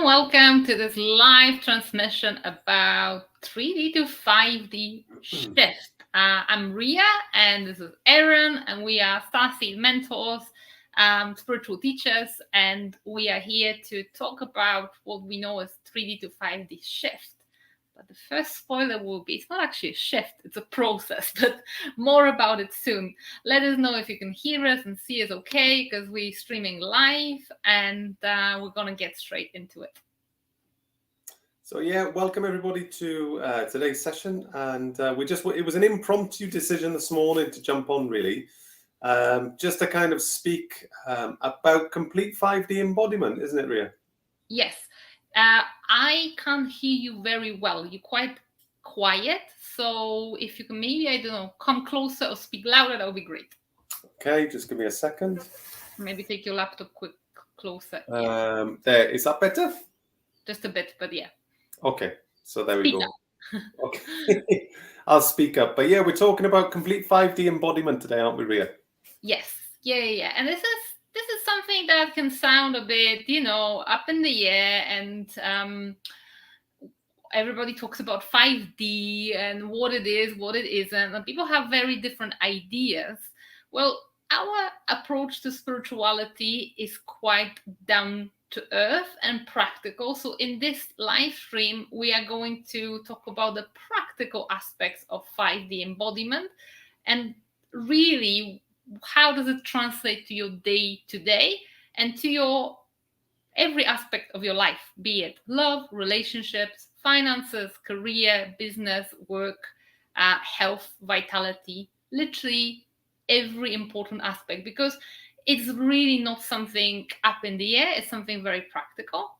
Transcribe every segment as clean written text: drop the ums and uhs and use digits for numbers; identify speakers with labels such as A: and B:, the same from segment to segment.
A: Welcome to this live transmission about 3D to 5D shift. I'm Ria, and this is Erin, and we are Starseed mentors, spiritual teachers, and we are here to talk about what we know as 3D to 5D shift. But the first spoiler will be, it's not actually a shift, it's a process, but more about it soon. Let us know if you can hear us and see us okay, because we're streaming live, and we're going to get straight into it.
B: So yeah, welcome everybody to today's session. And it was an impromptu decision this morning to jump on, really, just to kind of speak about complete 5D embodiment, isn't it, Ria?
A: Yes. I can't hear you very well. You're quite quiet. So if you can maybe, I don't know, come closer or speak louder, that would be great.
B: Okay, just give me a second.
A: Maybe take your laptop closer.
B: There, is that better?
A: Just a bit, but yeah.
B: Okay, so there
A: Speak
B: we go.
A: up.
B: Okay, I'll speak up. But yeah, we're talking about complete 5D embodiment today, aren't we, Ria?
A: Yes. Yeah. And this is something that can sound a bit, up in the air, and everybody talks about 5D and what it is, what it isn't, and people have very different ideas. Well, our approach to spirituality is quite down to earth and practical. So in this live stream, we are going to talk about the practical aspects of 5D embodiment, and really, how does it translate to your day to day and to your every aspect of your life, be it love, relationships, finances, career, business, work, health, vitality, literally every important aspect, because it's really not something up in the air, it's something very practical.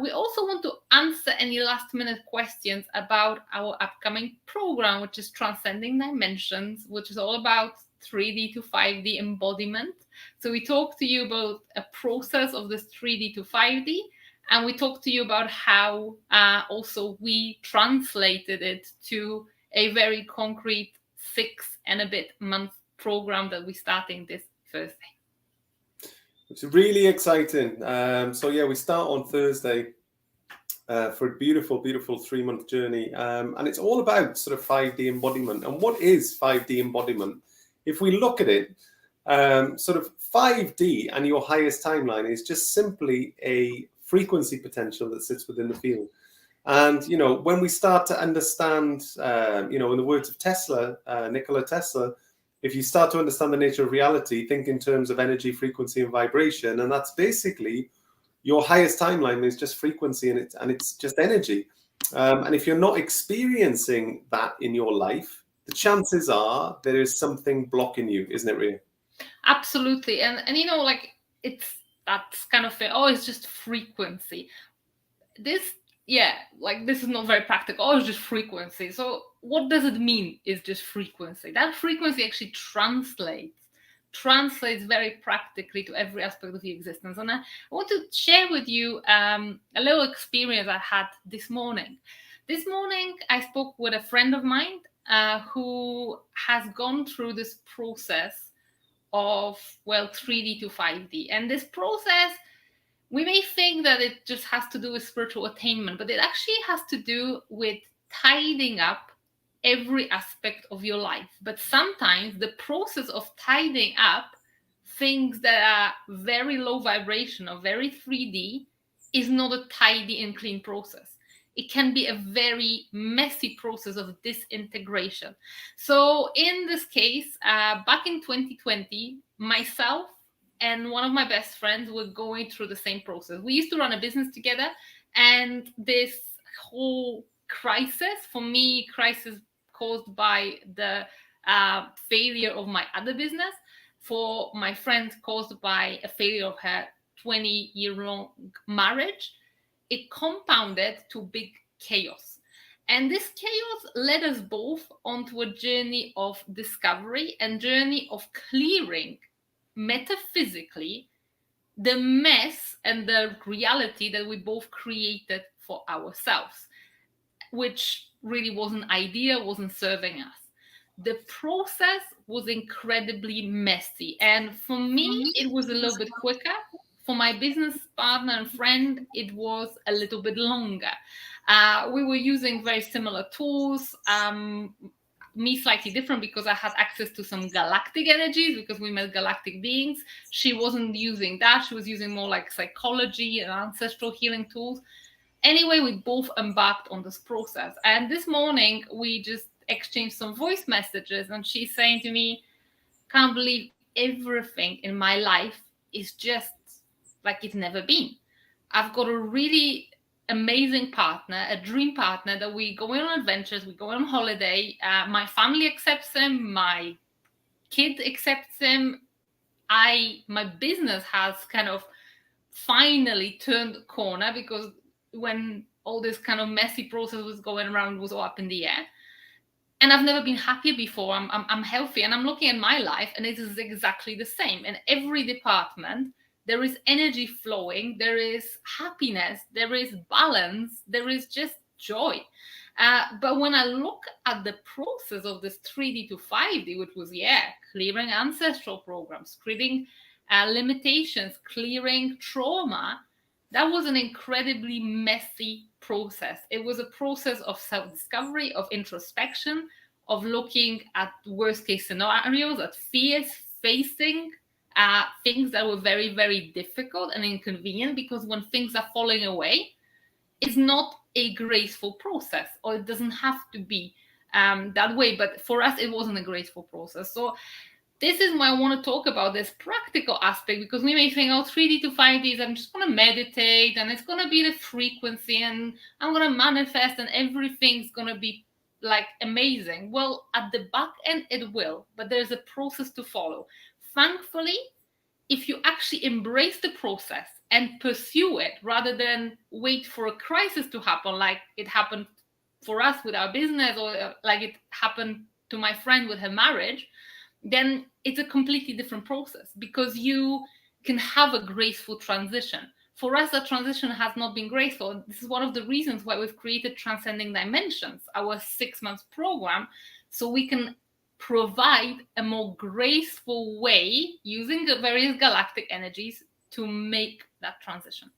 A: We also want to answer any last minute questions about our upcoming program, which is Transcending Dimensions, which is all about 3D to 5D embodiment. So we talk to you about a process of this 3D to 5D, and we talk to you about how also we translated it to a very concrete 6 and a bit month program that we're starting this Thursday.
B: It's really exciting. So yeah, we start on Thursday for a beautiful 3-month journey. And it's all about sort of 5D embodiment. And what is 5D embodiment? If we look at it, sort of 5D and your highest timeline is just simply a frequency potential that sits within the field. And, when we start to understand, in the words of Tesla, Nikola Tesla, if you start to understand the nature of reality, think in terms of energy, frequency, and vibration. And that's basically your highest timeline is just frequency, and it's just energy. And if you're not experiencing that in your life, the chances are there is something blocking you, isn't it, Ria?
A: Absolutely. And that's kind of it's just frequency. This is not very practical. It's just frequency. So what does it mean is just frequency? That frequency actually translates very practically to every aspect of your existence. And I want to share with you a little experience I had this morning. This morning, I spoke with a friend of mine who has gone through this process of 3D to 5D. And this process, we may think that it just has to do with spiritual attainment, but it actually has to do with tidying up every aspect of your life. But sometimes the process of tidying up things that are very low vibration or very 3D is not a tidy and clean process. It can be a very messy process of disintegration. So in this case, back in 2020, myself and one of my best friends were going through the same process. We used to run a business together, and this whole crisis, for me, crisis caused by the failure of my other business, for my friend caused by a failure of her 20-year-long marriage, it compounded to big chaos. And this chaos led us both onto a journey of discovery and journey of clearing metaphysically the mess and the reality that we both created for ourselves, which really wasn't ideal, wasn't serving us. The process was incredibly messy. And for me, it was a little bit quicker. For my business partner and friend, it was a little bit longer. We were using very similar tools. Me slightly different because I had access to some galactic energies because we met galactic beings. She wasn't using that. She was using more like psychology and ancestral healing tools. Anyway, we both embarked on this process. And this morning, we just exchanged some voice messages. And she's saying to me, can't believe everything in my life is just like it's never been. I've got a really amazing partner, a dream partner that we go on adventures, we go on holiday. My family accepts him, my kid accepts him. My business has kind of finally turned the corner because when all this kind of messy process was going around, it was all up in the air. And I've never been happier before. I'm healthy, and I'm looking at my life, and it is exactly the same. In every department, there is energy flowing, there is happiness, there is balance, there is just joy. But when I look at the process of this 3D to 5D, which was, clearing ancestral programs, clearing limitations, clearing trauma, that was an incredibly messy process. It was a process of self-discovery, of introspection, of looking at worst-case scenarios, at fears, facing things that were very, very difficult and inconvenient, because when things are falling away, it's not a graceful process, or it doesn't have to be that way. But for us, it wasn't a graceful process. So this is why I want to talk about this practical aspect, because we may think, 3D to 5D, I'm just going to meditate and it's going to be the frequency and I'm going to manifest and everything's going to be like amazing. Well, at the back end, it will, but there's a process to follow. Thankfully, if you actually embrace the process and pursue it rather than wait for a crisis to happen, like it happened for us with our business, or like it happened to my friend with her marriage, then it's a completely different process, because you can have a graceful transition. For us, that transition has not been graceful. This is one of the reasons why we've created Transcending Dimensions, our 6-month program, so we can provide a more graceful way using the various galactic energies to make that transition.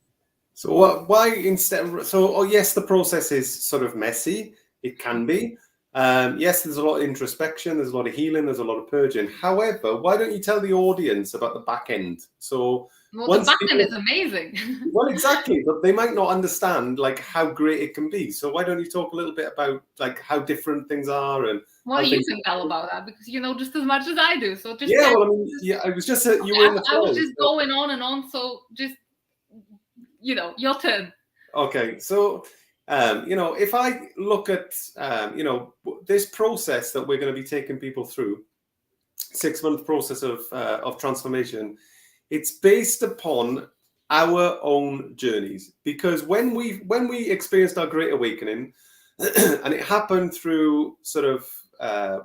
B: So why instead? So yes, the process is sort of messy. It can be. Yes, there's a lot of introspection, there's a lot of healing, there's a lot of purging. However, why don't you tell the audience about the back end? So
A: the back end is amazing.
B: Well, exactly, but they might not understand like how great it can be. So why don't you talk a little bit about like how different things are and
A: what you can tell about that, because you know just as much as I do. So just
B: well, I mean, I was just you were in the
A: I was just going on and on. So just your turn.
B: Okay, so. If I look at, this process that we're going to be taking people through, 6-month process of transformation, it's based upon our own journeys. Because when we experienced our Great Awakening, and it happened through sort of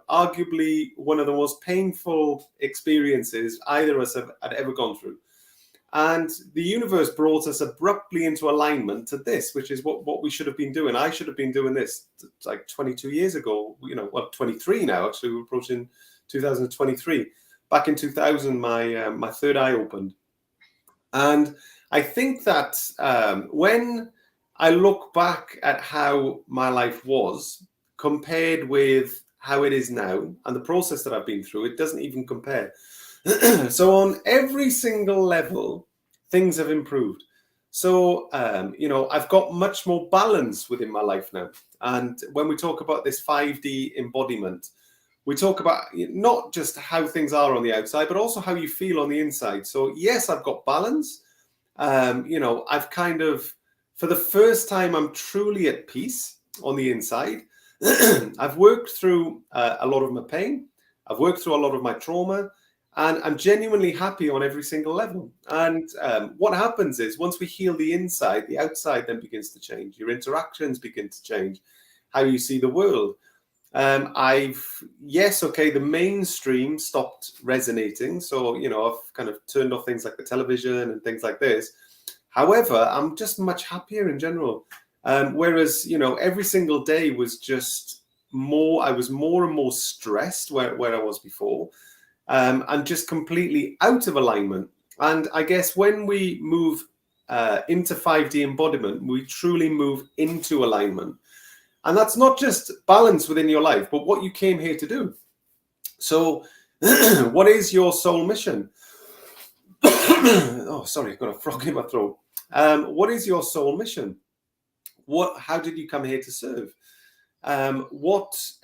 B: arguably one of the most painful experiences either of us had ever gone through. And the universe brought us abruptly into alignment to this, which is what we should have been doing. I should have been doing this like 22 years ago, 23 now, actually. We're approaching 2023. Back in 2000, my third eye opened. And I think that when I look back at how my life was, compared with how it is now and the process that I've been through, it doesn't even compare. So on every single level, things have improved. So, I've got much more balance within my life now. And when we talk about this 5D embodiment, we talk about not just how things are on the outside, but also how you feel on the inside. So yes, I've got balance. I've kind of, for the first time, I'm truly at peace on the inside. I've worked through a lot of my pain. I've worked through a lot of my trauma, and I'm genuinely happy on every single level. And what happens is once we heal the inside, the outside then begins to change. Your interactions begin to change, how you see the world. The mainstream stopped resonating. So, I've kind of turned off things like the television and things like this. However, I'm just much happier in general. Whereas, every single day was just more, I was more and more stressed where I was before, and just completely out of alignment. And I guess when we move into 5D embodiment, we truly move into alignment. And that's not just balance within your life, but what you came here to do. So what is your soul mission? Oh, sorry, I've got a frog in my throat. What is your soul mission? How did you come here to serve? What's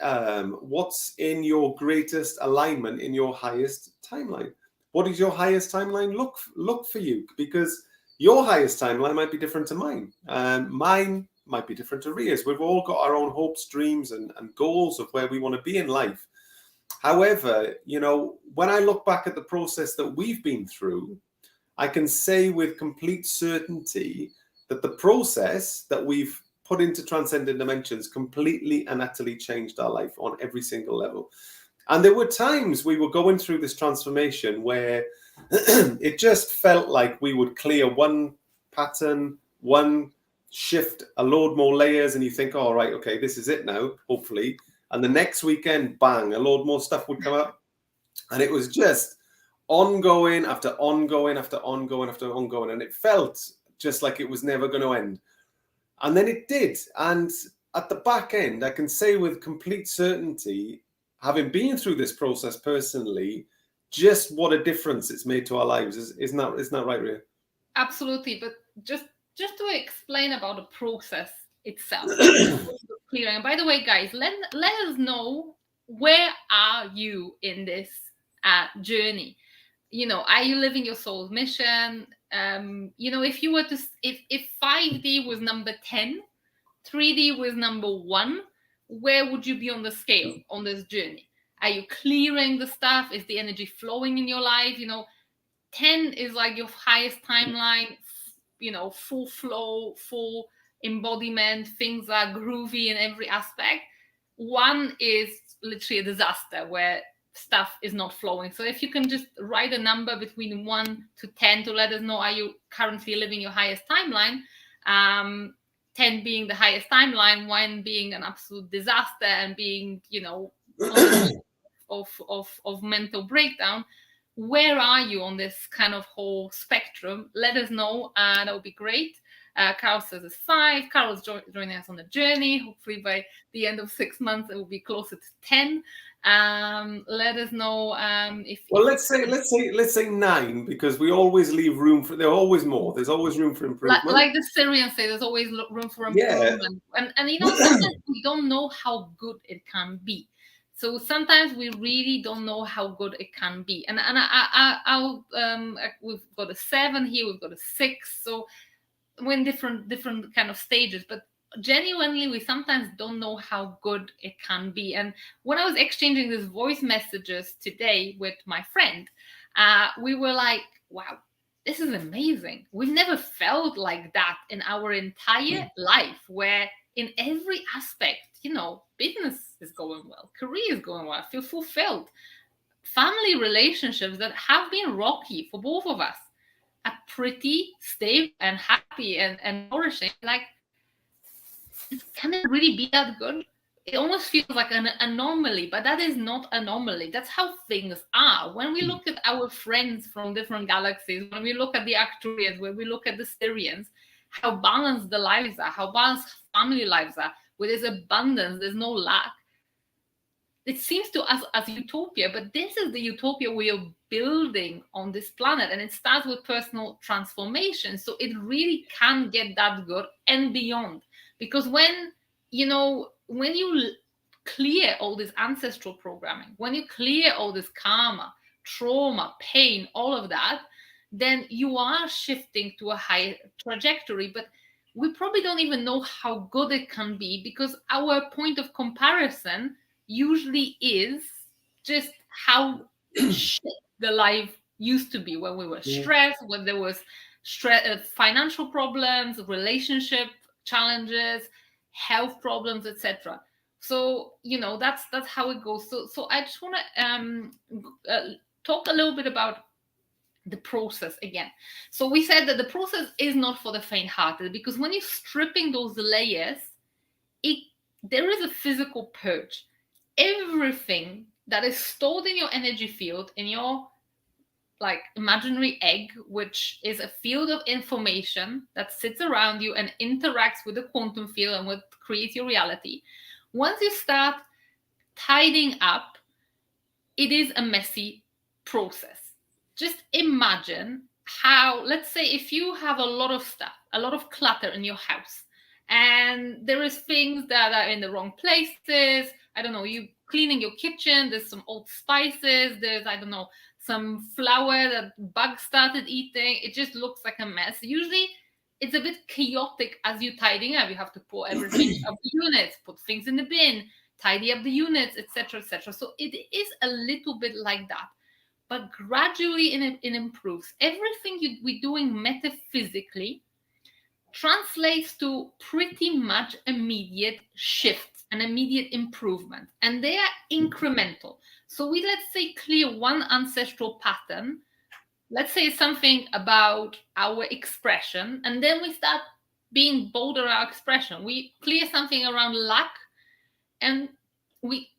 B: in your greatest alignment in your highest timeline? What does your highest timeline look for you? Because your highest timeline might be different to mine. Mine might be different to Ria's. We've all got our own hopes, dreams, and goals of where we want to be in life. However, when I look back at the process that we've been through, I can say with complete certainty that the process that we've put into Transcending Dimensions completely and utterly changed our life on every single level. And there were times we were going through this transformation where it just felt like we would clear one pattern, one shift, a load more layers, and you think, all right, okay, this is it now, hopefully. And the next weekend, bang, a load more stuff would come up. And it was just ongoing after ongoing after ongoing after ongoing. And it felt just like it was never going to end. And then it did. And at the back end, I can say with complete certainty, having been through this process personally, just what a difference it's made to our lives. Isn't that right, Ria?
A: Absolutely. But just to explain about the process itself. Clearing. And by the way, guys, let us know, where are you in this journey? Are you living your soul's mission? If you were to, if 5D was number 10, 3D was number 1, where would you be on the scale on this journey? Are you clearing the stuff? Is the energy flowing in your life? 10 is like your highest timeline, full flow, full embodiment, things are groovy in every aspect. 1 is literally a disaster where stuff is not flowing. So if you can just write a number between 1 to 10 to let us know, are you currently living your highest timeline? 10 being the highest timeline, 1 being an absolute disaster and being, of mental breakdown. Where are you on this kind of whole spectrum? Let us know. That would be great. Carol says it's 5. Carol's joining us on the journey. Hopefully by the end of 6 months, it will be closer to 10. Let us know if.
B: Well, let's say 9, because we always leave room for. There's always more. There's always room for improvement.
A: Like the Syrians say, there's always room for improvement. Yeah. And sometimes we don't know how good it can be. So sometimes we really don't know how good it can be. And we've got a 7 here, we've got a 6. So we're in different kind of stages, but genuinely we sometimes don't know how good it can be. And when I was exchanging these voice messages today with my friend, we were like, wow, this is amazing. We've never felt like that in our entire life, where in every aspect, business is going well, career is going well, I feel fulfilled. Family relationships that have been rocky for both of us are pretty stable and happy and nourishing. Like, can it really be that good? It almost feels like an anomaly, but that is not anomaly. That's how things are. When we look at our friends from different galaxies, when we look at the Arcturians, when we look at the Syrians, how balanced the lives are, how balanced family lives are. where there's abundance, there's no lack. It seems to us as utopia, but this is the utopia we are building on this planet, and it starts with personal transformation. So it really can get that good and beyond, because when you clear all this ancestral programming, when you clear all this karma, trauma, pain, all of that, then you are shifting to a higher trajectory. But we probably don't even know how good it can be, because our point of comparison usually is just how shit the life used to be when we were stressed, when there was financial problems, relationship challenges, health problems, etc. So that's how it goes. So I just want to talk a little bit about the process again. So we said that the process is not for the faint-hearted, because when you're stripping those layers, there is a physical purge. Everything that is stored in your energy field, in your imaginary egg, which is a field of information that sits around you and interacts with the quantum field and what creates your reality. Once you start tidying up, it is a messy process. Just imagine how, let's say, if you have a lot of stuff, a lot of clutter in your house, and there is things that are in the wrong places. I don't know, you cleaning your kitchen, there's some old spices, there's, I don't know, some flour that bugs started eating. It just looks like a mess. Usually it's a bit chaotic as you tidying up. You have to pour everything up the units, put things in the bin, tidy up the units, etc., etc. So it is a little bit like that. But gradually it improves. Everything we're doing metaphysically translates to pretty much immediate shifts and immediate improvement, and they are incremental. So we, let's say, clear one ancestral pattern, let's say something about our expression, and then we start being bold around our expression. We clear something around lack, and we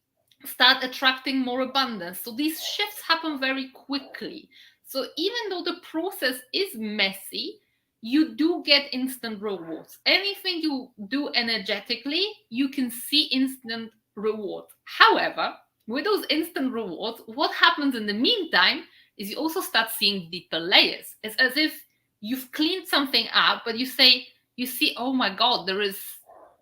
A: start attracting more abundance. So these shifts happen very quickly. So even though the process is messy, you do get instant rewards. Anything you do energetically, you can see instant reward. However, with those instant rewards, what happens in the meantime is you also start seeing deeper layers. It's as if you've cleaned something up, but you see, oh my God,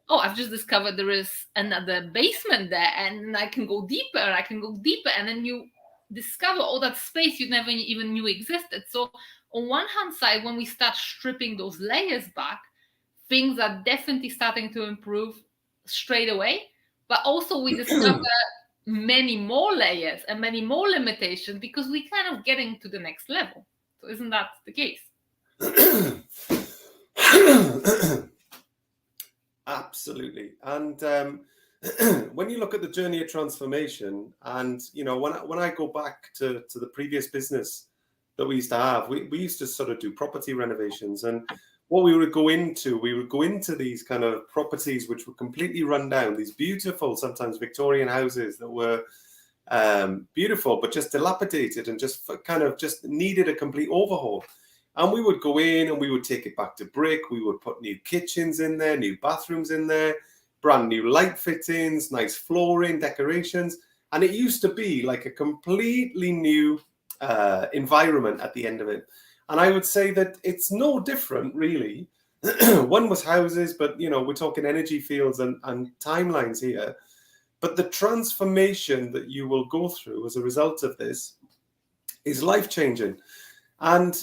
A: I've just discovered there is another basement there, and I can go deeper, and then you discover all that space you never even knew existed. So on one hand side, when we start stripping those layers back, things are definitely starting to improve straight away. But also we discover many more layers and many more limitations, because we kind of getting to the next level. So isn't that the case?
B: Absolutely. And when you look at the journey of transformation, and when I go back to the previous business that we used to have, we used to sort of do property renovations, and what we would go into these kind of properties which were completely run down, these beautiful, sometimes Victorian houses that were beautiful but just dilapidated and just needed a complete overhaul. And we would go in and we would take it back to brick. We would put new kitchens in there, new bathrooms in there, brand new light fittings, nice flooring, decorations. And it used to be like a completely new environment at the end of it. And I would say that it's no different, really. One was houses, but, we're talking energy fields and timelines here. But the transformation that you will go through as a result of this is life-changing. And,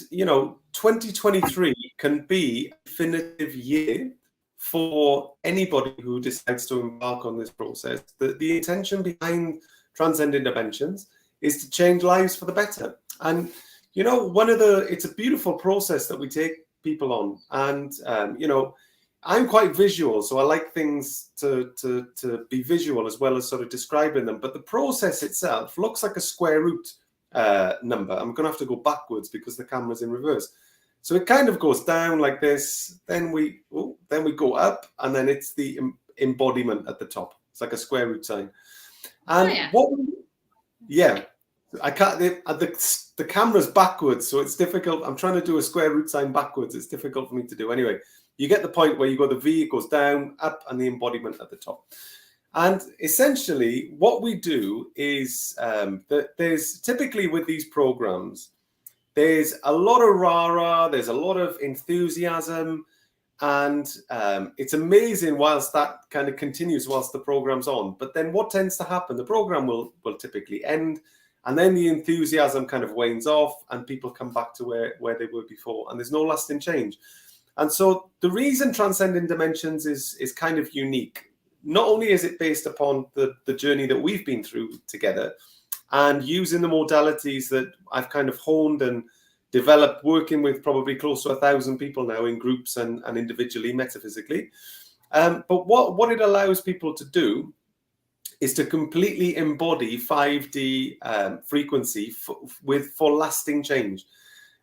B: 2023 can be a definitive year for anybody who decides to embark on this process. The intention behind Transcending Dimensions is to change lives for the better. And, it's a beautiful process that we take people on. And, I'm quite visual, so I like things to be visual as well as sort of describing them. But the process itself looks like a square root number. I'm going to have to go backwards because the camera's in reverse. So it kind of goes down like this. Then we go up, and then it's the embodiment at the top. It's like a square root sign. And I can't. The camera's backwards, so it's difficult. I'm trying to do a square root sign backwards. It's difficult for me to do anyway. you get the point where you go, the V, it goes down, up, and the embodiment at the top. And essentially what we do is there's typically with these programs, there's a lot of rah-rah, there's a lot of enthusiasm, and it's amazing whilst that kind of continues whilst the program's on. But then what tends to happen, the program will typically end, and then the enthusiasm kind of wanes off and people come back to where they were before, and there's no lasting change. And so the reason Transcending Dimensions is kind of unique, not only is it based upon the journey that we've been through together and using the modalities that I've kind of honed and developed, working with probably close to 1,000 people now in groups and individually, metaphysically. But what it allows people to do is to completely embody 5D frequency for lasting change.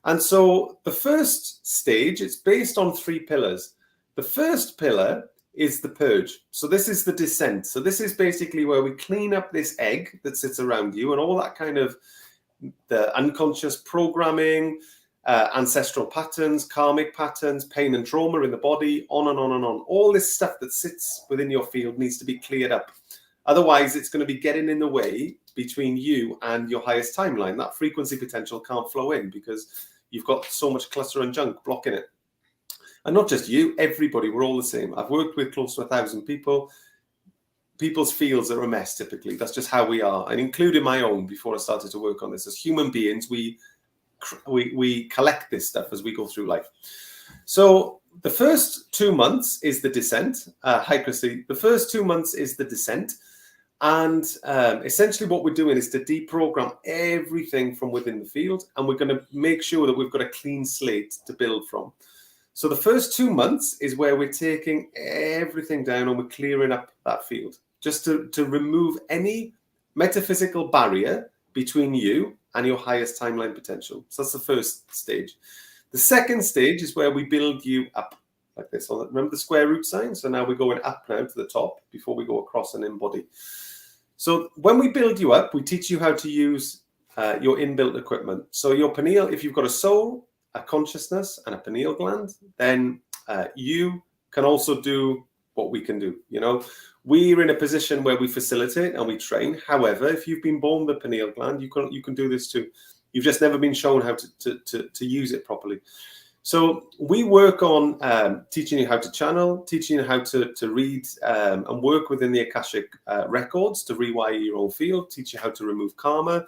B: And so the first stage, it's based on 3 pillars. The first pillar is the purge. So this is the descent. So this is basically where we clean up this egg that sits around you and all that kind of the unconscious programming, ancestral patterns, karmic patterns, pain and trauma in the body, on and on and on. All this stuff that sits within your field needs to be cleared up. Otherwise, it's going to be getting in the way between you and your highest timeline. That frequency potential can't flow in because you've got so much cluster and junk blocking it. And not just you, everybody, we're all the same. I've worked with close to 1,000 people. People's fields are a mess, typically. That's just how we are, and including my own before I started to work on this. As human beings, we collect this stuff as we go through life. So the first 2 months is the descent. Hi, Christy. The first 2 months is the descent. And essentially what we're doing is to deprogram everything from within the field, and we're going to make sure that we've got a clean slate to build from. So the first 2 months is where we're taking everything down and we're clearing up that field, just to remove any metaphysical barrier between you and your highest timeline potential. So that's the first stage. The second stage is where we build you up like this. Remember the square root sign? So now we're going up now to the top before we go across and embody. So when we build you up, we teach you how to use your inbuilt equipment. So your pineal, if you've got a soul, a consciousness, and a pineal gland, then you can also do what we can do. You know, we're in a position where we facilitate and we train. However, if you've been born with the pineal gland, you can do this too. You've just never been shown how to use it properly. So we work on teaching you how to channel, teaching you how to read and work within the Akashic records to rewire your own field, teach you how to remove karma.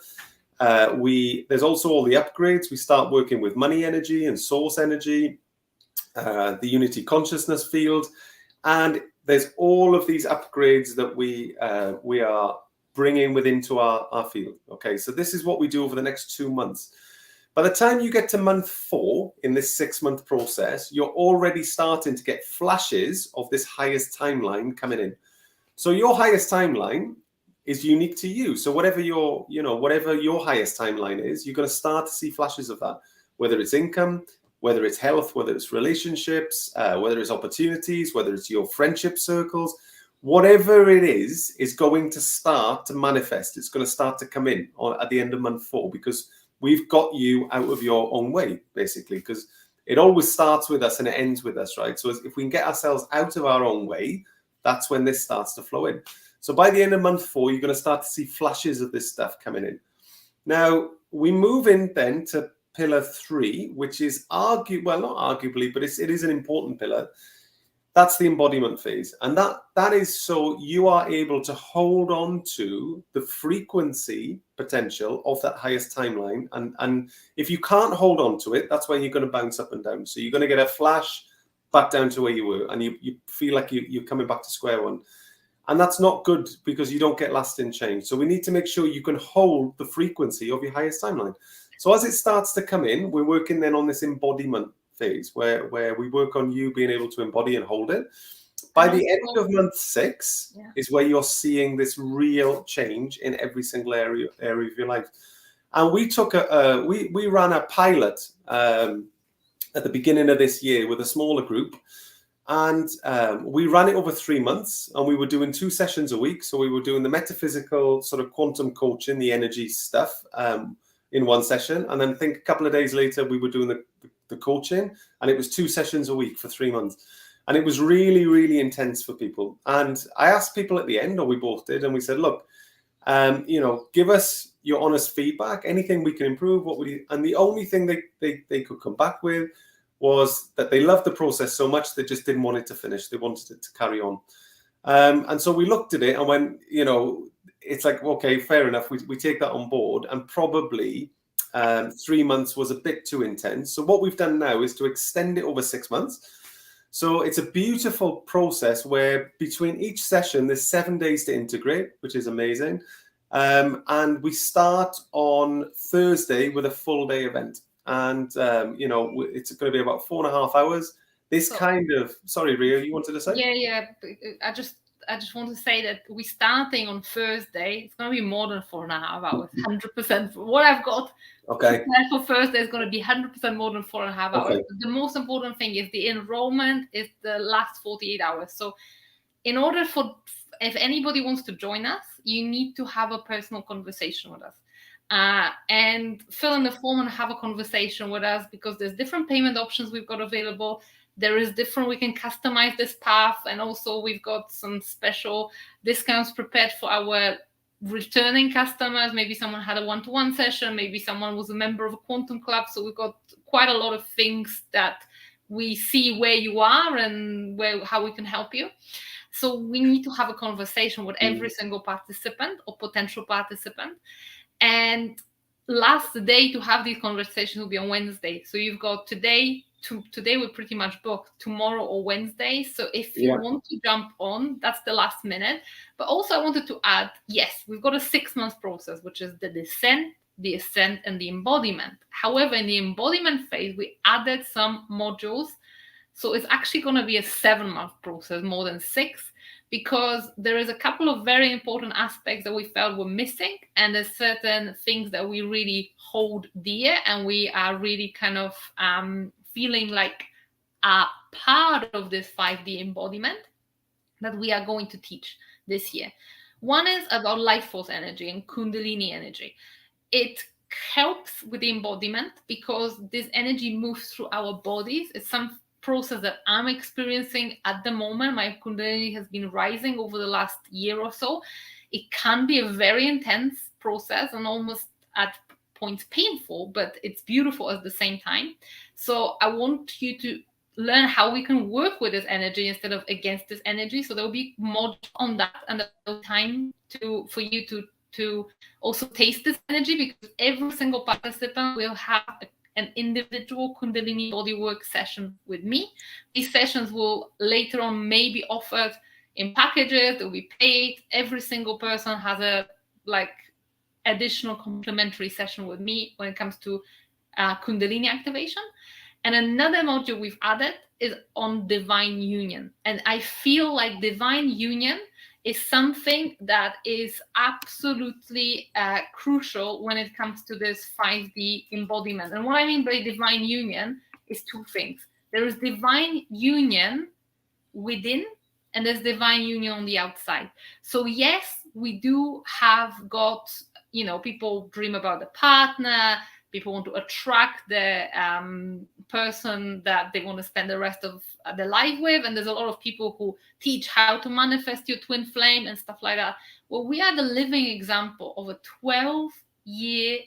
B: There's also all the upgrades. We start working with money energy and source energy, the unity consciousness field, and there's all of these upgrades that we are bringing within to our field. Okay, so this is what we do over the next 2 months. By the time you get to month 4 in this 6-month process, you're already starting to get flashes of this highest timeline coming in. So your highest timeline is unique to you. So whatever your highest timeline is, you're going to start to see flashes of that, whether it's income, whether it's health, whether it's relationships, whether it's opportunities, whether it's your friendship circles, whatever it is going to start to manifest. It's going to start to come in at the end of month 4 because we've got you out of your own way, basically, because it always starts with us and it ends with us, right? So if we can get ourselves out of our own way, that's when this starts to flow in. So by the end of month 4, you're going to start to see flashes of this stuff coming in. Now, we move in then to pillar 3, which is not arguably, but it is an important pillar. That's the embodiment phase. And that is so you are able to hold on to the frequency potential of that highest timeline. And if you can't hold on to it, that's when you're going to bounce up and down. So you're going to get a flash back down to where you were, and you feel like you're coming back to square one. And that's not good because you don't get lasting change. So we need to make sure you can hold the frequency of your highest timeline. So as it starts to come in, we're working then on this embodiment phase where we work on you being able to embody and hold it. By the end of month 6 is where you're seeing this real change in every single area of your life. And we took we ran a pilot at the beginning of this year with a smaller group. And we ran it over 3 months, and we were doing 2 sessions a week. So we were doing the metaphysical sort of quantum coaching, the energy stuff in one session. And then I think a couple of days later, we were doing the coaching, and it was 2 sessions a week for 3 months. And it was really, really intense for people. And I asked people at the end, or we both did, and we said, look, give us your honest feedback, anything we can improve, what would you, and the only thing they could come back with was that they loved the process so much they just didn't want it to finish. They wanted it to carry on. And so we looked at it and went, it's like, okay, fair enough. We take that on board, and probably 3 months was a bit too intense. So what we've done now is to extend it over 6 months. So it's a beautiful process where between each session, there's 7 days to integrate, which is amazing. And we start on Thursday with a full day event. And, it's going to be about 4.5 hours. This sorry, Ria, you wanted to say?
A: Yeah. I just want to say that we're starting on Thursday. It's going to be more than 4.5 hours, 100%. What I've got for Thursday is going to be 100% more than 4.5 hours.
B: Okay.
A: The most important thing is the enrollment is the last 48 hours. So in order if anybody wants to join us, you need to have a personal conversation with us. And fill in the form and have a conversation with us, because there's different payment options we've got available. There is different, we can customize this path, and also we've got some special discounts prepared for our returning customers. Maybe someone had a one-to-one session, maybe someone was a member of a quantum club. So we've got quite a lot of things that we see where you are and how we can help you. So we need to have a conversation with every single participant or potential participant. And last day to have these conversations will be on Wednesday. So you've got today we're pretty much booked, tomorrow or Wednesday. So if you want to jump on, that's the last minute. But also I wanted to add, yes, we've got a 6-month process, which is the descent, the ascent, and the embodiment. However, in the embodiment phase, we added some modules. So it's actually going to be a 7-month process, more than 6. Because there is a couple of very important aspects that we felt were missing, and there's certain things that we really hold dear, and we are really kind of feeling like a part of this 5D embodiment that we are going to teach this year. One is about life force energy and Kundalini energy. It helps with the embodiment because this energy moves through our bodies. It's some process that I'm experiencing at the moment. My Kundalini has been rising over the last year or so. It can be a very intense process and almost at points painful, but it's beautiful at the same time. So I want you to learn how we can work with this energy instead of against this energy. So there will be more on that, and there's time for you to also taste this energy, because every single participant will have an individual Kundalini bodywork session with me. These sessions will later on may be offered in packages, they'll be paid. Every single person has a additional complimentary session with me when it comes to Kundalini activation. And another module we've added is on divine union. And I feel like divine union is something that is absolutely crucial when it comes to this 5D embodiment. And what I mean by divine union is 2 things. There is divine union within, and there's divine union on the outside. So yes, we do have got, people dream about the partner, people want to attract the person that they want to spend the rest of their life with. And there's a lot of people who teach how to manifest your twin flame and stuff like that. Well, we are the living example of a 12-year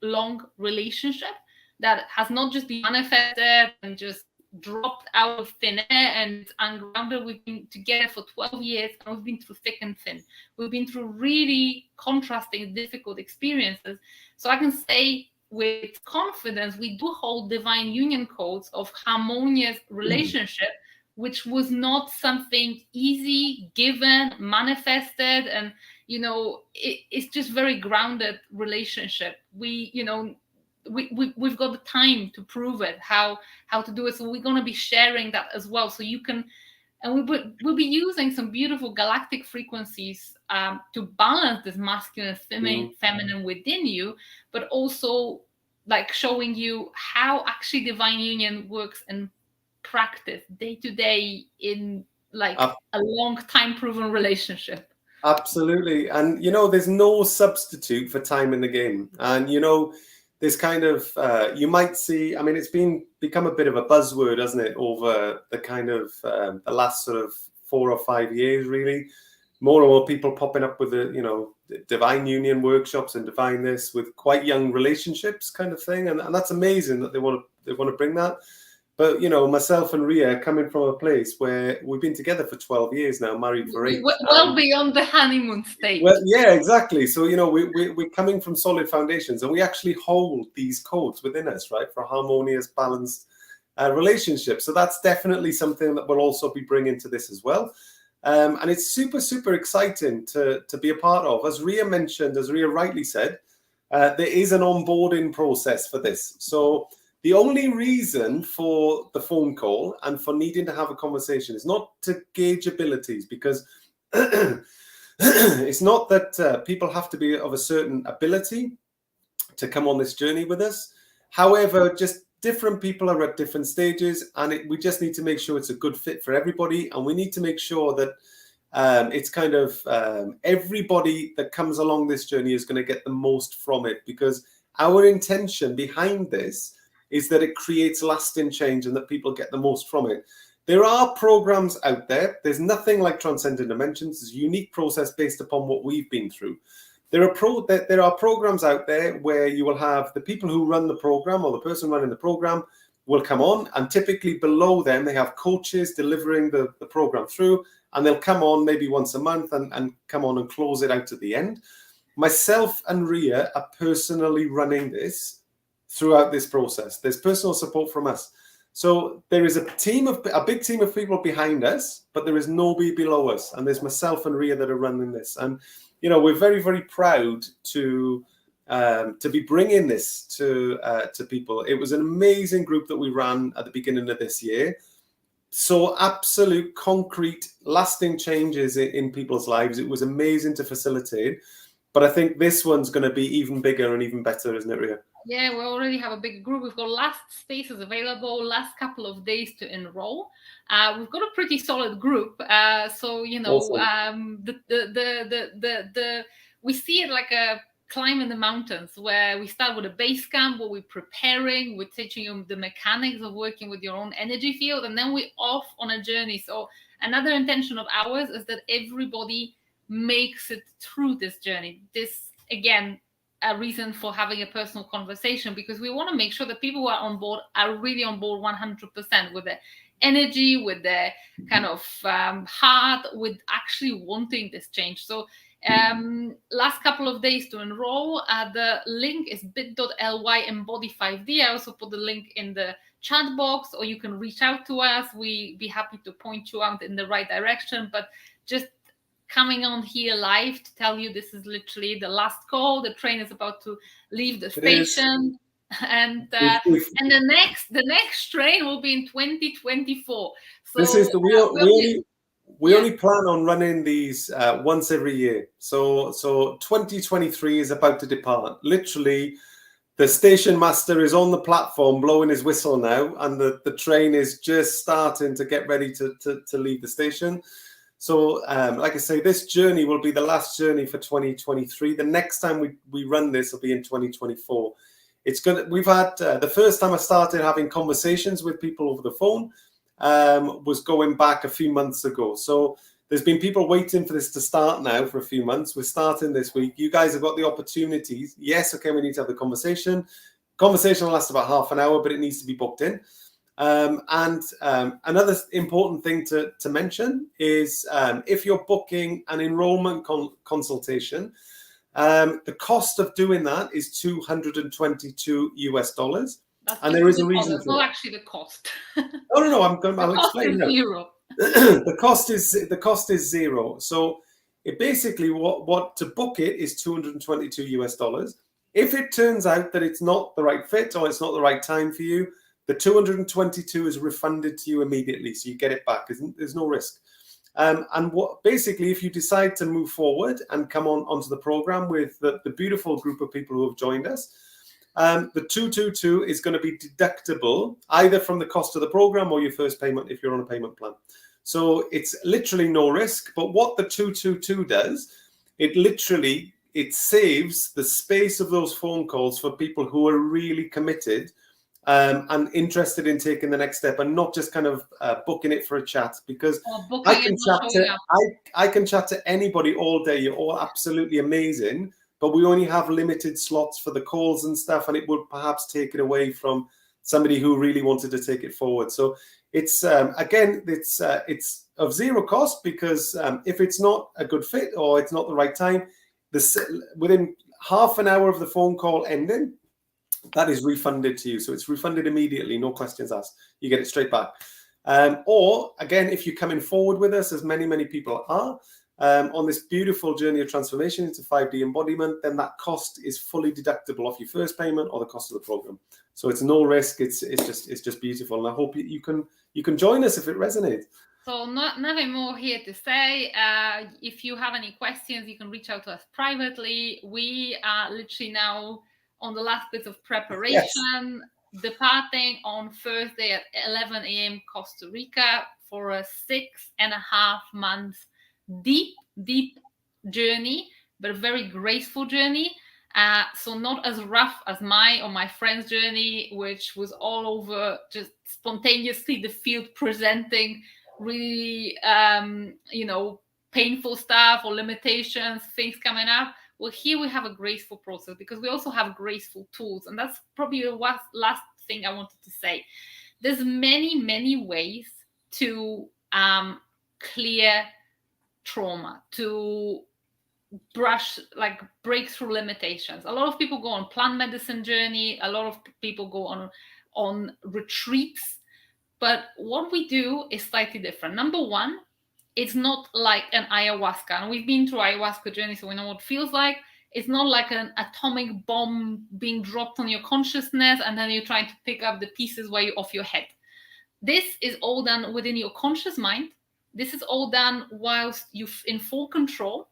A: long relationship that has not just been manifested and just dropped out of thin air and ungrounded. We've been together for 12 years and we've been through thick and thin. We've been through really contrasting, difficult experiences. So I can say with confidence, we do hold divine union codes of harmonious relationship, which was not something easy, given, manifested, and it's just very grounded relationship. We've got the time to prove it, how to do it. So we're going to be sharing that as well. So you can, and we'll be using some beautiful galactic frequencies to balance this masculine and feminine within you, but also showing you how actually divine union works in practice day to day in a long time proven relationship.
B: Absolutely. And there's no substitute for time in the game. And this kind of, you might see, I mean, it's become a bit of a buzzword, hasn't it, over the kind of the last sort of 4 or 5 years, really. More and more people popping up with the, you know, divine union workshops and divine this with quite young relationships kind of thing. And that's amazing that they want to bring that. But, you know, myself and Ria coming from a place where we've been together for 12 years now, married for 8.
A: Well beyond the honeymoon stage.
B: Well, yeah, exactly. So, you know, we're coming from solid foundations, and we actually hold these codes within us, right, for harmonious, balanced relationships. So that's definitely something that we'll also be bringing to this as well. And it's super, super exciting to be a part of. As Ria mentioned, as Ria rightly said, there is an onboarding process for this. So the only reason for the phone call and for needing to have a conversation is not to gauge abilities, because it's not that people have to be of a certain ability to come on this journey with us. However, just different people are at different stages, and we just need to make sure it's a good fit for everybody. And we need to make sure that it's kind of everybody that comes along this journey is going to get the most from it, because our intention behind this is that it creates lasting change and that people get the most from it. There are programs out there. There's nothing like Transcending Dimensions. It's a unique process based upon what we've been through. There are programs out there where you will have the people who run the program, or the person running the program will come on, and typically below them they have coaches delivering the program through, and they'll come on maybe once a month and come on and close it out at the end. Myself and Ria are personally running this throughout this process. There's personal support from us. So there is a big team of people behind us, but there is nobody below us. And there's myself and Ria that are running this. And, you know, we're very, very proud to be bringing this to people. It was an amazing group that we ran at the beginning of this year. So absolute, concrete, lasting changes in people's lives. It was amazing to facilitate. But I think this one's going to be even bigger and even better, isn't it, Ria?
A: Yeah, we already have a big group. We've got last spaces available, last couple of days to enroll. We've got a pretty solid group. So, you know, awesome. We see it like a climb in the mountains, where we start with a base camp where we're preparing, we're teaching you the mechanics of working with your own energy field, and then we're off on a journey. So another intention of ours is that everybody makes it through this journey. This, again, a reason for having a personal conversation, because we want to make sure that people who are on board are really on board 100% with their energy, with their kind of heart, with actually wanting this change. So last couple of days to enroll. The link is bit.ly embody 5D. I also put the link in the chat box, or you can reach out to us. We'd be happy to point you out in the right direction. But just coming on here live to tell you this is literally the last call. The train is about to leave the station, and the next train will be in 2024. So
B: this is we only plan on running these once every year. So 2023 is about to depart. Literally, the station master is on the platform blowing his whistle now, and the train is just starting to get ready to leave the station. So, like I say, this journey will be the last journey for 2023. The next time we run this will be in 2024. It's good. We've had the first time I started having conversations with people over the phone was going back a few months ago. So there's been people waiting for this to start now for a few months. We're starting this week. You guys have got the opportunities. Yes, okay, we need to have the conversation. Conversation will last about half an hour, but it needs to be booked in. Another important thing to mention is if you're booking an enrollment consultation, the cost of doing that is $222. And there is a reason for
A: not actually the cost.
B: No, I'll explain now.
A: Zero.
B: The cost is zero. So it basically what to book it is $222. If it turns out that it's not the right fit or it's not the right time for you, the 222 is refunded to you immediately, so you get it back. There's no risk. And basically, if you decide to move forward and come onto the program with the beautiful group of people who have joined us, the 222 is going to be deductible either from the cost of the program or your first payment if you're on a payment plan. So it's literally no risk. But what the 222 does, it literally it saves the space of those phone calls for people who are really committed and interested in taking the next step, and not just kind of booking it for a chat, because I can chat to anybody all day. You're all absolutely amazing, but we only have limited slots for the calls and stuff, and it would perhaps take it away from somebody who really wanted to take it forward. So it's again, it's of zero cost, because if it's not a good fit or it's not the right time, within half an hour of the phone call ending, that is refunded to you. So it's refunded immediately, no questions asked. You get it straight back. Or again, if you're coming forward with us, as many people are, on this beautiful journey of transformation into 5D embodiment, then that cost is fully deductible off your first payment or the cost of the program. So it's no risk. It's just beautiful, and I hope you can join us if it resonates.
A: So nothing more here to say. If you have any questions, you can reach out to us privately. We are literally now on the last bit of preparation, departing on Thursday at 11 a.m. Costa Rica for a 6.5 months deep journey, but a very graceful journey. So not as rough as my friend's journey, which was all over just spontaneously the field presenting really painful stuff or limitations, things coming up. Well, here we have a graceful process, because we also have graceful tools, and that's probably the last thing I wanted to say. There's many ways to clear trauma, to break through limitations. A lot of people go on plant medicine journey, a lot of people go on retreats, but what we do is slightly different. Number one, it's not like an ayahuasca, and we've been through ayahuasca journey, so we know what it feels like. It's not like an atomic bomb being dropped on your consciousness and then you're trying to pick up the pieces while you're off your head. This is all done within your conscious mind. This is all done whilst you're in full control,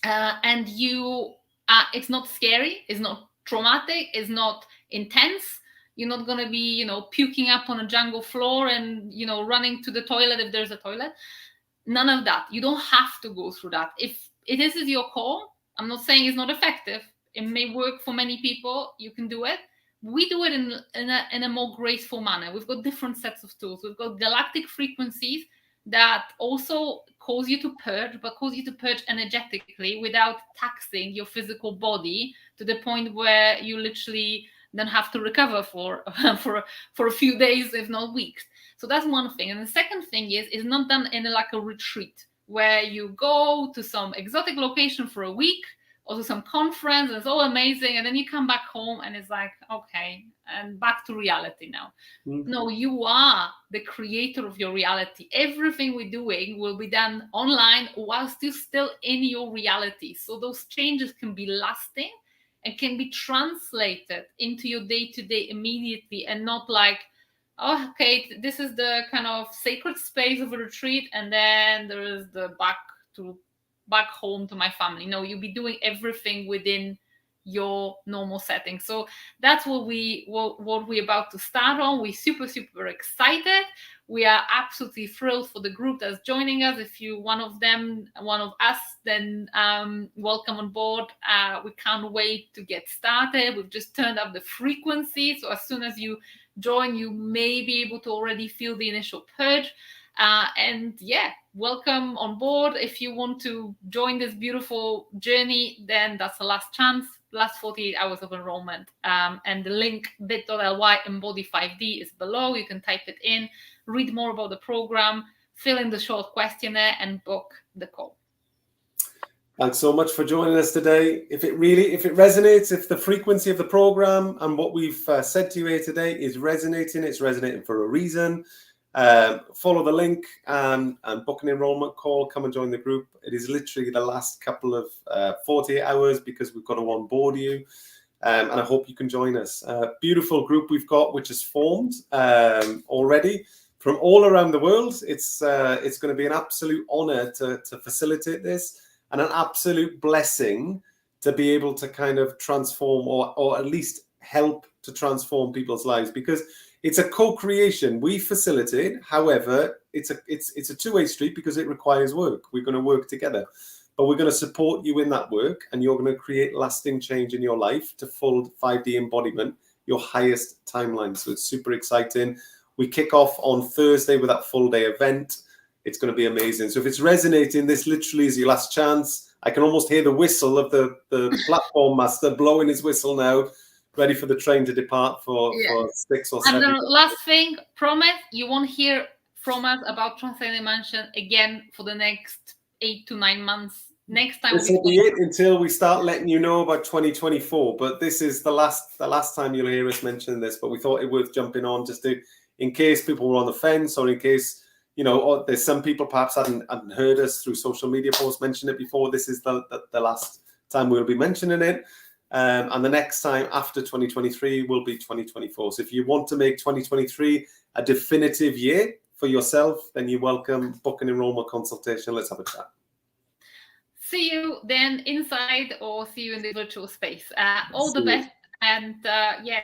A: and it's not scary, it's not traumatic, it's not intense. You're not going to be, puking up on a jungle floor and, running to the toilet if there's a toilet. None of that. You don't have to go through that. If this is your call, I'm not saying it's not effective. It may work for many people. You can do it. We do it in a more graceful manner. We've got different sets of tools. We've got galactic frequencies that also cause you to purge, but cause you to purge energetically without taxing your physical body to the point where you literally then have to recover for a few days, if not weeks. So that's one thing. And the second thing is not done in a retreat where you go to some exotic location for a week or to some conference and it's all amazing, and then you come back home and it's like, okay, and back to reality now. No, you are the creator of your reality. Everything we're doing will be done online whilst you're still in your reality. So those changes can be lasting and can be translated into your day-to-day immediately, and not like, oh, okay, this is the kind of sacred space of a retreat, and then there is the back home to my family. No, you'll be doing everything within your normal setting. So that's what we're about to start on. We're super excited. We are absolutely thrilled for the group that's joining us. If you're one of us, then welcome on board. We can't wait to get started. We've just turned up the frequency, so as soon as you join, you may be able to already feel the initial purge. And yeah, welcome on board. If you want to join this beautiful journey, then that's the last chance, last 48 hours of enrollment. And the link bit.ly embody 5D is below. You can type it in, read more about the program, fill in the short questionnaire, and book the call.
B: Thanks so much for joining us today. If it resonates, if the frequency of the program and what we've said to you here today is resonating, it's resonating for a reason. Follow the link and book an enrollment call. Come and join the group. It is literally the last couple of 48 hours because we've got to onboard you. And I hope you can join us. Beautiful group we've got, which has formed already from all around the world. It's going to be an absolute honor to facilitate this, and an absolute blessing to be able to kind of transform or at least help to transform people's lives, because it's a co-creation. We facilitate, however, it's a two-way street because it requires work. We're going to work together. but we're going to support you in that work, and you're going to create lasting change in your life to full 5D embodiment, your highest timeline. So it's super exciting. We kick off on Thursday with that full day event. It's going to be amazing. So if it's resonating, this literally is your last chance. I can almost hear the whistle of the platform master blowing his whistle now, ready for the train to depart for 6 or 7.
A: And the last thing, promise you won't hear from us about Transcending Dimensions again for the next 8 to 9 months. Next time
B: this will be it until we start letting you know about 2024. But this is the last time you'll hear us mention this. But we thought it worth jumping on just to, in case people were on the fence, or in case, you know, or there's some people perhaps hadn't heard us through social media posts mention it before. This is the last time we'll be mentioning it. And the next time after 2023 will be 2024. So if you want to make 2023 a definitive year for yourself, then you're welcome. Book an enrollment consultation. Let's have a chat.
A: See you then inside, or see you in the virtual space. All the best. And yeah,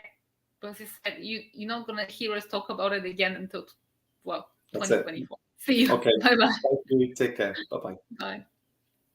A: as you said, you're not going to hear us talk about it again until, well, 2024. See you.
B: Okay.
A: Bye-bye.
B: Thank you. Take care. Bye-bye.
A: Bye.